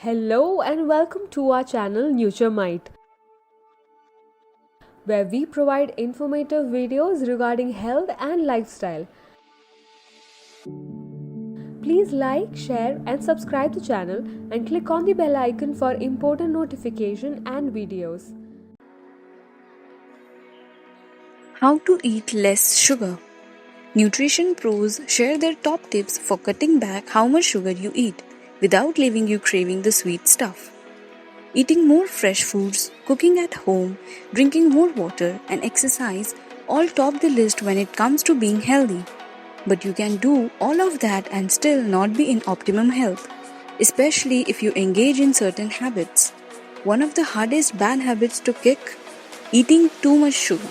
Hello and welcome to our channel Nuturemite, where we provide informative videos regarding health and lifestyle. Please like, share and subscribe the channel and click on the bell icon for important notification and videos. How to eat less sugar. Nutrition pros share their top tips for cutting back how much sugar you eat without leaving you craving the sweet stuff. Eating more fresh foods, cooking at home, drinking more water, and exercise all top the list when it comes to being healthy. But you can do all of that and still not be in optimum health, especially if you engage in certain habits. One of the hardest bad habits to kick: eating too much sugar.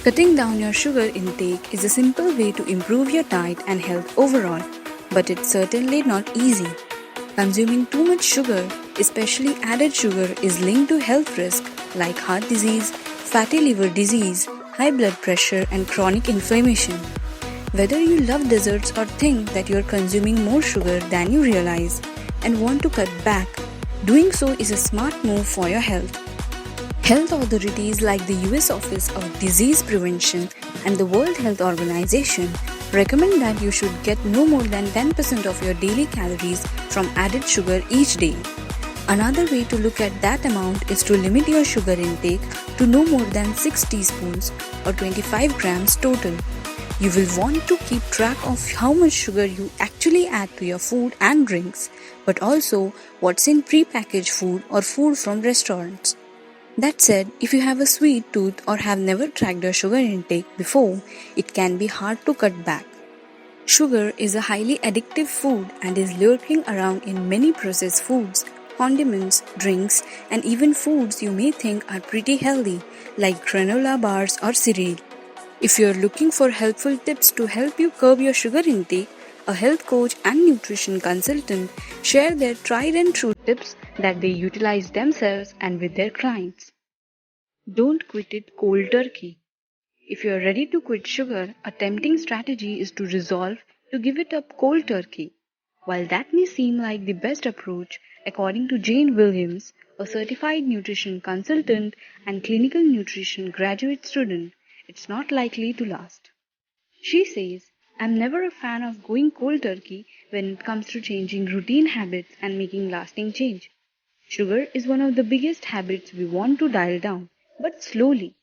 Cutting down your sugar intake is a simple way to improve your diet and health overall, but it's certainly not easy. Consuming too much sugar, especially added sugar, is linked to health risks like heart disease, fatty liver disease, high blood pressure, and chronic inflammation. Whether you love desserts or think that you're consuming more sugar than you realize and want to cut back, doing so is a smart move for your health. Health authorities like the US Office of Disease Prevention and the World Health Organization recommend that you should get no more than 10% of your daily calories from added sugar each day. Another way to look at that amount is to limit your sugar intake to no more than 6 teaspoons or 25 grams total. You will want to keep track of how much sugar you actually add to your food and drinks, but also what's in prepackaged food or food from restaurants. That said, if you have a sweet tooth or have never tracked your sugar intake before, it can be hard to cut back. Sugar is a highly addictive food and is lurking around in many processed foods, condiments, drinks, and even foods you may think are pretty healthy, like granola bars or cereal. If you're looking for helpful tips to help you curb your sugar intake, a health coach and nutrition consultant share their tried and true tips that they utilize themselves and with their clients. Don't quit it cold turkey. If you're ready to quit sugar, a tempting strategy is to resolve to give it up cold turkey. While that may seem like the best approach, according to Jane Williams, a certified nutrition consultant and clinical nutrition graduate student, it's not likely to last. She says, "I'm never a fan of going cold turkey when it comes to changing routine habits and making lasting change. Sugar is one of the biggest habits we want to dial down, but slowly.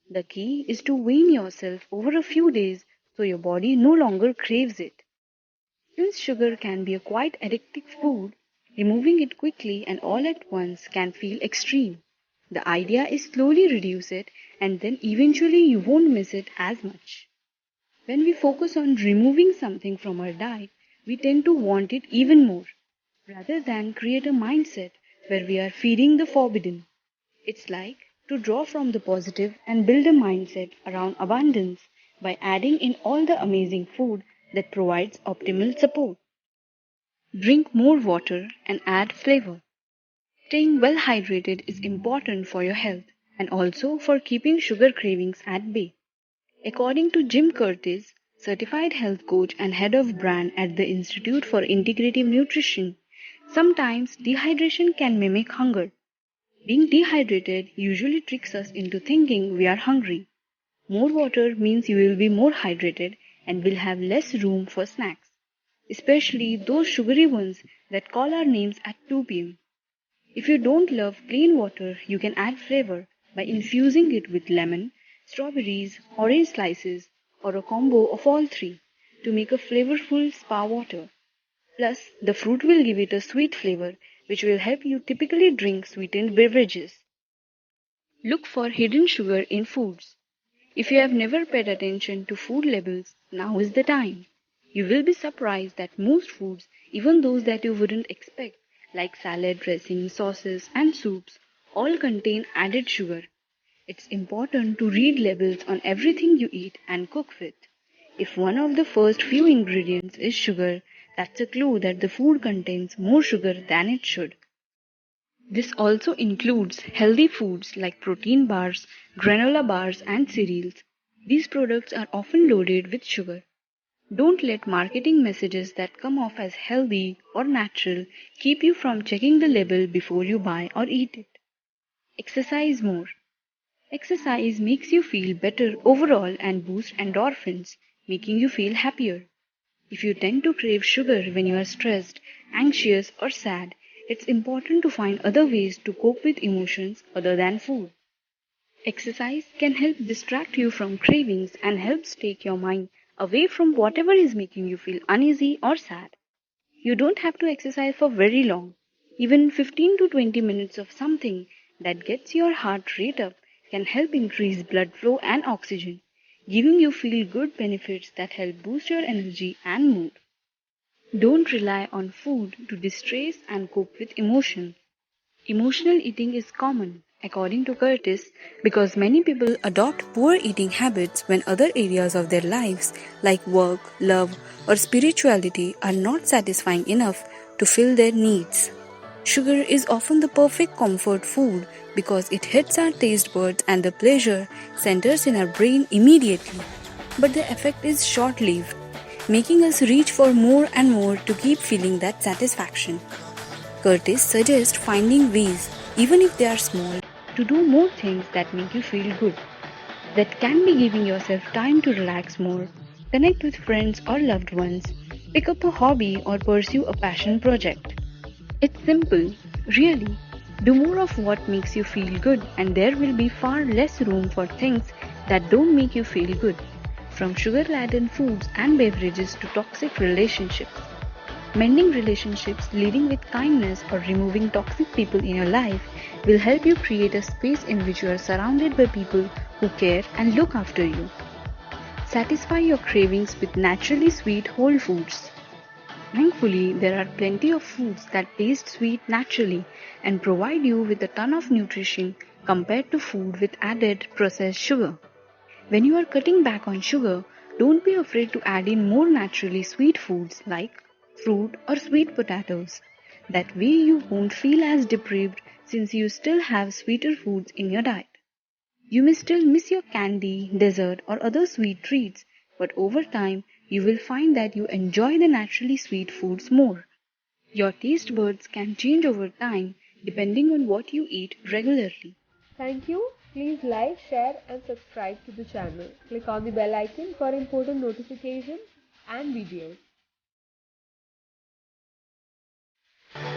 The key is to wean yourself over a few days so your body no longer craves it. Since sugar can be a quite addictive food, removing it quickly and all at once can feel extreme. The idea is slowly reduce it and then eventually you won't miss it as much. When we focus on removing something from our diet, we tend to want it even more, rather than create a mindset where we are feeding the forbidden. It's like to draw from the positive and build a mindset around abundance by adding in all the amazing food that provides optimal support. Drink more water and add flavor. Staying well hydrated is important for your health and also for keeping sugar cravings at bay. According to Jim Curtis, certified health coach and head of brand at the Institute for Integrative Nutrition, sometimes dehydration can mimic hunger. Being dehydrated usually tricks us into thinking we are hungry. More water means you will be more hydrated and will have less room for snacks, especially those sugary ones that call our names at 2 p.m. If you don't love plain water, you can add flavor by infusing it with lemon, strawberries, orange slices, or a combo of all three to make a flavorful spa water. Plus, the fruit will give it a sweet flavor, which will help you typically drink sweetened beverages. Look for hidden sugar in foods. If you have never paid attention to food labels, now is the time. You will be surprised that most foods, even those that you wouldn't expect, like salad dressings, sauces, and soups, all contain added sugar. It's important to read labels on everything you eat and cook with. If one of the first few ingredients is sugar, that's a clue that the food contains more sugar than it should. This also includes healthy foods like protein bars, granola bars, and cereals. These products are often loaded with sugar. Don't let marketing messages that come off as healthy or natural keep you from checking the label before you buy or eat it. Exercise more. Exercise makes you feel better overall and boosts endorphins, making you feel happier. If you tend to crave sugar when you are stressed, anxious, or sad, it's important to find other ways to cope with emotions other than food. Exercise can help distract you from cravings and helps take your mind away from whatever is making you feel uneasy or sad. You don't have to exercise for very long. Even 15 to 20 minutes of something that gets your heart rate up can help increase blood flow and oxygen, giving you feel good benefits that help boost your energy and mood. Don't rely on food to distress and cope with emotion. Emotional eating is common, according to Curtis, because many people adopt poor eating habits when other areas of their lives, like work, love, or spirituality, are not satisfying enough to fill their needs. Sugar is often the perfect comfort food because it hits our taste buds and the pleasure centers in our brain immediately. But the effect is short lived, making us reach for more and more to keep feeling that satisfaction. Curtis suggests finding ways, even if they are small, to do more things that make you feel good. That can be giving yourself time to relax more, connect with friends or loved ones, pick up a hobby, or pursue a passion project. It's simple, really. Do more of what makes you feel good, and there will be far less room for things that don't make you feel good, from sugar laden foods and beverages to toxic relationships. Mending relationships, leading with kindness, or removing toxic people in your life will help you create a space in which you are surrounded by people who care and look after you. Satisfy your cravings with naturally sweet whole foods. Thankfully, there are plenty of foods that taste sweet naturally and provide you with a ton of nutrition compared to food with added processed sugar. When you are cutting back on sugar, don't be afraid to add in more naturally sweet foods like fruit or sweet potatoes. That way you won't feel as deprived since you still have sweeter foods in your diet. You may still miss your candy, dessert, or other sweet treats, but over time you will find that you enjoy the naturally sweet foods more. Your taste buds can change over time depending on what you eat regularly. Thank you. Please like, share, and subscribe to the channel. Click on the bell icon for important notifications and videos.